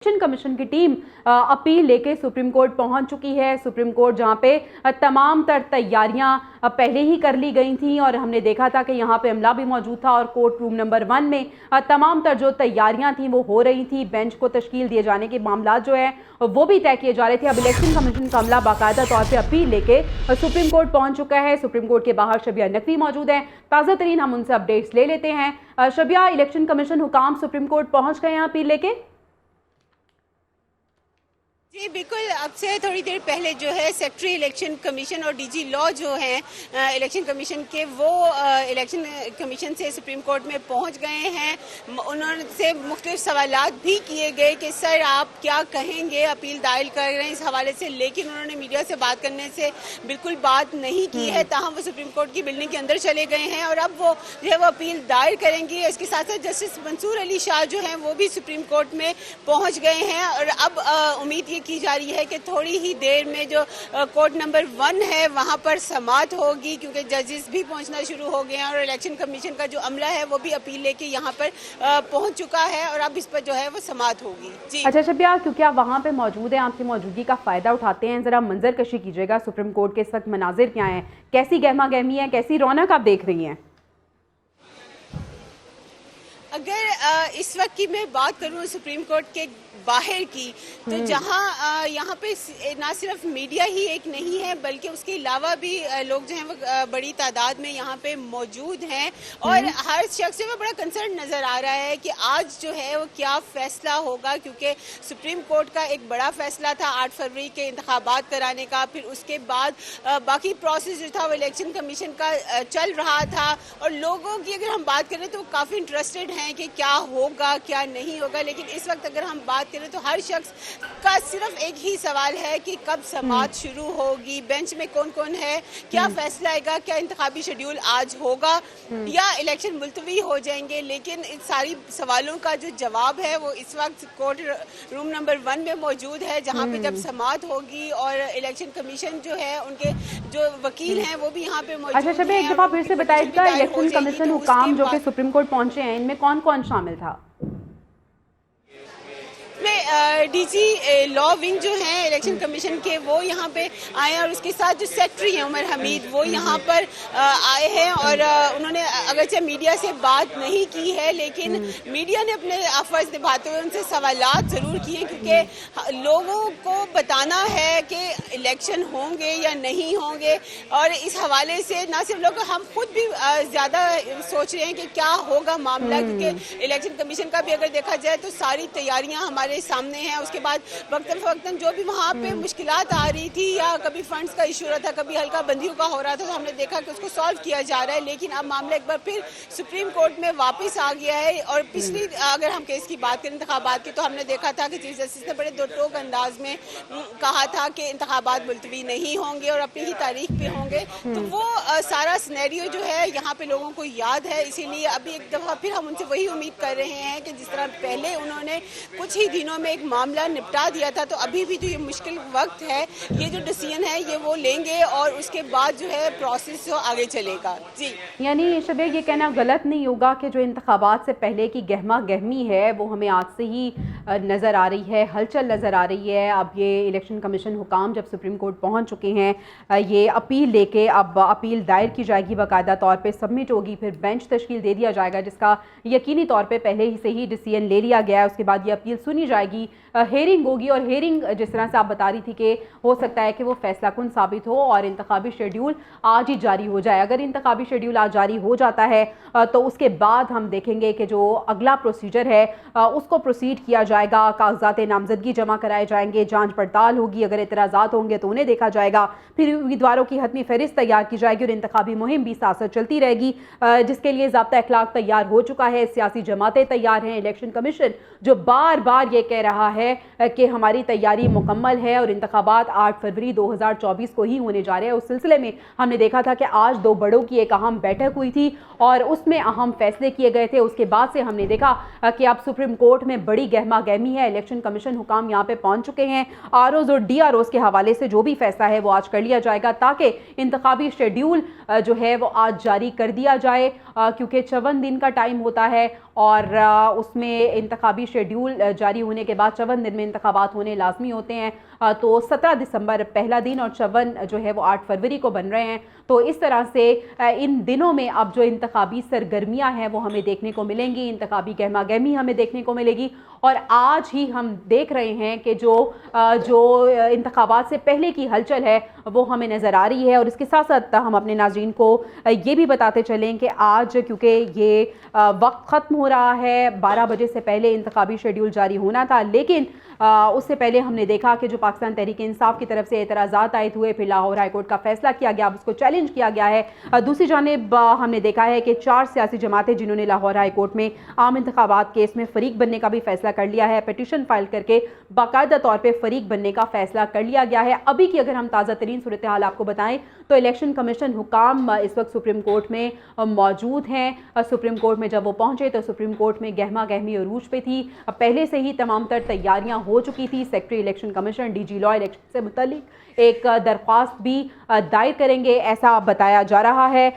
Election commission की team appeal लेके supreme court पहुंच चुकी है। सुप्रीम कोर्ट जहां पे तमाम तर तैयारियां पहले ही कर ली गई थी और हमने देखा था कि यहां पे अमला भी मौजूद था और कोर्ट रूम नंबर 1 में तमाम तर जो तैयारियां थी वो हो रही थी। बेंच को तश्कील दिए जाने के मामला जो है वो भी तय किए जा रहे थे। अब इलेक्शन कमीशन का अमला बाकायदा तौर पर अपील लेके सुप्रीम कोर्ट पहुंच चुका है। सुप्रीम कोर्ट के बाहर शबिया नकवी मौजूद हैं। ताज़ा तरीन हम उनसे अपडेट्स ले लेते हैं। शबिया, इलेक्शन कमीशन हुकाम सुप्रीम कोर्ट पहुंच गए हैं अपील लेके? जी बिल्कुल, अब से थोड़ी देर पहले जो है सेक्रेटरी इलेक्शन कमीशन और डीजी लॉ जो हैं इलेक्शन कमीशन के, वो इलेक्शन कमीशन से सुप्रीम कोर्ट में पहुंच गए हैं। उन्होंने मुख्तलिफ सवालात भी किए गए कि सर आप क्या कहेंगे, अपील दायर कर रहे हैं इस हवाले से, लेकिन उन्होंने मीडिया से बात करने से बिल्कुल बात नहीं की है। ताहम वो सुप्रीम कोर्ट की बिल्डिंग के अंदर चले गए हैं और अब वो जो है वो अपील दायर करेंगे। इसके साथ साथ जस्टिस मंसूर अली शाह जो हैं वो भी सुप्रीम कोर्ट में पहुँच गए हैं और अब उम्मीद की जा रही है कि थोड़ी ही देर में जो कोर्ट नंबर 1 है वहां पर समाअत होगी, क्योंकि जजेस भी पहुंचना शुरू हो गए हैं और इलेक्शन कमीशन का जो अमला है वो भी अपील लेके यहां पर पहुंच चुका है और अब इस पर जो है वो समाअत होगी। जी अच्छा शबिया, क्योंकि आप वहां पे मौजूद हैं, आपकी मौजूदगी का फायदा उठाते हैं, जरा मंजर कशी कीजिएगा। सुप्रीम कोर्ट के इस वक्त मनाजिर क्या है, कैसी गहमा गहमी है, कैसी रौनक आप देख रही हैं? अगर इस वक्त की मैं बात करूं सुप्रीम कोर्ट के बाहर की, तो जहां यहाँ पे ना सिर्फ मीडिया ही एक नहीं है बल्कि उसके अलावा भी लोग जो हैं वो बड़ी तादाद में यहाँ पे मौजूद हैं और हर शख्स जो है बड़ा कंसर्न नज़र आ रहा है कि आज जो है वो क्या फैसला होगा, क्योंकि सुप्रीम कोर्ट का एक बड़ा फैसला था 8 फरवरी के इंतखाबात कराने का। फिर उसके बाद बाकी प्रोसेस जो था वो इलेक्शन कमीशन का चल रहा था और लोगों की अगर हम बात करें तो काफ़ी इंटरेस्टेड हैं कि क्या होगा क्या नहीं होगा। लेकिन इस वक्त अगर हम बात करें तो हर शख्स का सिर्फ एक ही सवाल है कि कब समाअत शुरू होगी, बेंच में कौन कौन है, क्या फैसला आएगा, क्या इंतखाबी शेड्यूल आज होगा या इलेक्शन मुलतवी हो जाएंगे। लेकिन इन सारी सवालों का जो जवाब है वो इस वक्त कोर्ट रूम नंबर 1 में मौजूद है, जहाँ पे जब समाअत होगी और इलेक्शन कमीशन जो है उनके जो वकील हैं वो भी यहाँ पे मौजूद हैं। अच्छा शबिया, एक दफा फिर से बताइएगा, इलेक्शन कमीशन हुकाम जो कि सुप्रीम कोर्ट पहुंचे हैं इनमें कौन कौन शामिल था? डीजी लॉ विंग जो है इलेक्शन कमीशन के वो यहाँ पे आए और उसके साथ जो सेक्रेटरी हैं उमर हमीद वो यहाँ पर आए हैं और उन्होंने अगरचे मीडिया से बात नहीं की है, लेकिन मीडिया ने अपने फर्ज निभाते हुए उनसे सवालात ज़रूर किए, क्योंकि लोगों को बताना है कि इलेक्शन होंगे या नहीं होंगे। और इस हवाले से ना सिर्फ लोग, हम खुद भी ज़्यादा सोच रहे हैं कि क्या होगा मामला, क्योंकि इलेक्शन कमीशन का भी अगर देखा जाए तो सारी तैयारियाँ हमारे सामने हैं। उसके बाद वक्तन जो भी वहाँ पे मुश्किलात आ रही थी या कभी फंड्स का इशू रहा था, कभी हल्का बंदियों का हो रहा था, तो हमने देखा कि उसको सॉल्व किया जा रहा है। लेकिन अब मामला एक बार फिर सुप्रीम कोर्ट में वापस आ गया है और पिछली अगर हम केस की बात करें इंतखाबात की, तो हमने देखा था कि चीफ जस्टिस ने बड़े दो टोक अंदाज में कहा था कि इंतखाबात मुलतवी नहीं होंगे और अपनी ही तारीख पे होंगे। तो वो सारा सिनेरियो जो है यहाँ पे लोगों को याद है, इसीलिए अभी एक दफ़ा फिर हम उनसे वही उम्मीद कर रहे हैं कि जिस तरह पहले उन्होंने कुछ ही दिनों में एक मामला निपटा दिया था, तो अभी भी जो ये मुश्किल वक्त है, ये जो डिसीजन है ये वो लेंगे और उसके बाद जो है प्रोसेस जो आगे चलेगा। जी यानी शबिया, ये कहना गलत नहीं होगा कि जो इंतखाबात से पहले की गहमा गहमी है वो हमें आज से ही नज़र आ रही है, हलचल नज़र आ रही है। अब ये इलेक्शन कमीशन हुकाम जब सुप्रीम कोर्ट पहुंच चुके हैं, ये अपील लेके अब अपील दायर की जाएगी, बाकायदा तौर पे सबमिट होगी, फिर बेंच तश्कील दे दिया जाएगा जिसका यकीनी तौर पे पहले ही से ही डिसीजन ले लिया गया है। उसके बाद ये अपील सुनी जाएगी, हेयरिंग होगी और हेयरिंग जिस तरह से आप बता रही थी कि हो सकता है कि वो फैसला कुन साबित हो और इंतखाबी शेड्यूल आज ही जारी हो जाए। अगर इंतखाबी शेड्यूल आज जारी हो जाता है तो उसके बाद हम देखेंगे कि जो अगला प्रोसीजर है उसको प्रोसीड किया जाएगा, कागजात नामजदगी जमा कराए जाएंगे, जांच पड़ताल होगी, अगर एतराज़ात होंगे तो उन्हें देखा जाएगा, फिर उम्मीदवारों की हतमी फहरिस्त तैयार की जाएगी और इंतखाबी मुहिम भी साथ साथ चलती रहेगी, जिसके लिए ज़ाब्ता अखलाक तैयार हो चुका है, सियासी जमातें तैयार हैं। इलेक्शन कमीशन जो बार बार ये कह रहा है कि हमारी तैयारी मुकम्मल है और इंतखाबात 8 फरवरी 2024 को ही होने जा रहे हैं, उस सिलसिले में हमने देखा था कि आज दो बड़ों की एक अहम बैठक हुई थी और उसमें अहम फैसले किए गए थे। उसके बाद से हमने देखा कि अब सुप्रीम कोर्ट में बड़ी गहमा गहमी है। इलेक्शन कमीशन हुकाम यहाँ पे पहुंच चुके हैं। आरओज और डीआरओज के हवाले से जो भी फैसला है वो आज कर लिया जाएगा ताकि इंतखाबी शेड्यूल जो है वो आज जारी कर दिया जाए, क्योंकि 54 दिन का टाइम होता है और उसमें इंतखाबी शेड्यूल जारी होने के बाद 54 दिन में इंतखाबात होने लाजमी होते हैं। तो 17 दिसंबर पहला दिन और 54 जो है वो 8 फरवरी को बन रहे हैं। तो इस तरह से इन दिनों में अब जो इंतखाबी सरगर्मियां हैं वो हमें देखने को मिलेंगी, इंतखाबी गहमा गहमी हमें देखने को मिलेगी। और आज ही हम देख रहे हैं कि जो इंतखाबात से पहले की हलचल है वो हमें नज़र आ रही है। और इसके साथ साथ हम अपने नाज़रीन को ये भी बताते चलें कि आज क्योंकि ये वक्त ख़त्म हो रहा है, 12 बजे से पहले इंतखाबी शेड्यूल जारी होना था, लेकिन उससे पहले हमने देखा कि जो पाकिस्तान तहरीक इंसाफ की तरफ से एतराज़ात आए हुए, फिर लाहौर हाईकोर्ट का फैसला किया गया, अब उसको चैलेंज किया गया है। दूसरी जानिब हमने देखा है कि 4 सियासी जमातें जिन्होंने लाहौर हाईकोर्ट में आम इंतखाबात केस में फ़रीक बनने का भी फैसला कर लिया है, पिटीशन फाइल करके बाकायदा तौर पर फ़रीक बनने का फैसला कर लिया गया है। अभी की अगर हम ताज़ा तरीन सूरत हाल आपको बताएं तो इलेक्शन कमीशन हुकाम इस वक्त सुप्रीम कोर्ट में मौजूद हैं। सुप्रीम कोर्ट में जब वो पहुंचे तो सुप्रीम कोर्ट में गहमा गहमी अरूज पे थी। पहले से ही तमाम तर तैयारियां हो चुकी थी। Secretary election commission DG law election से मुतालिक एक दरख्वास्त भी दायर करेंगे, ऐसा बताया जा रहा है।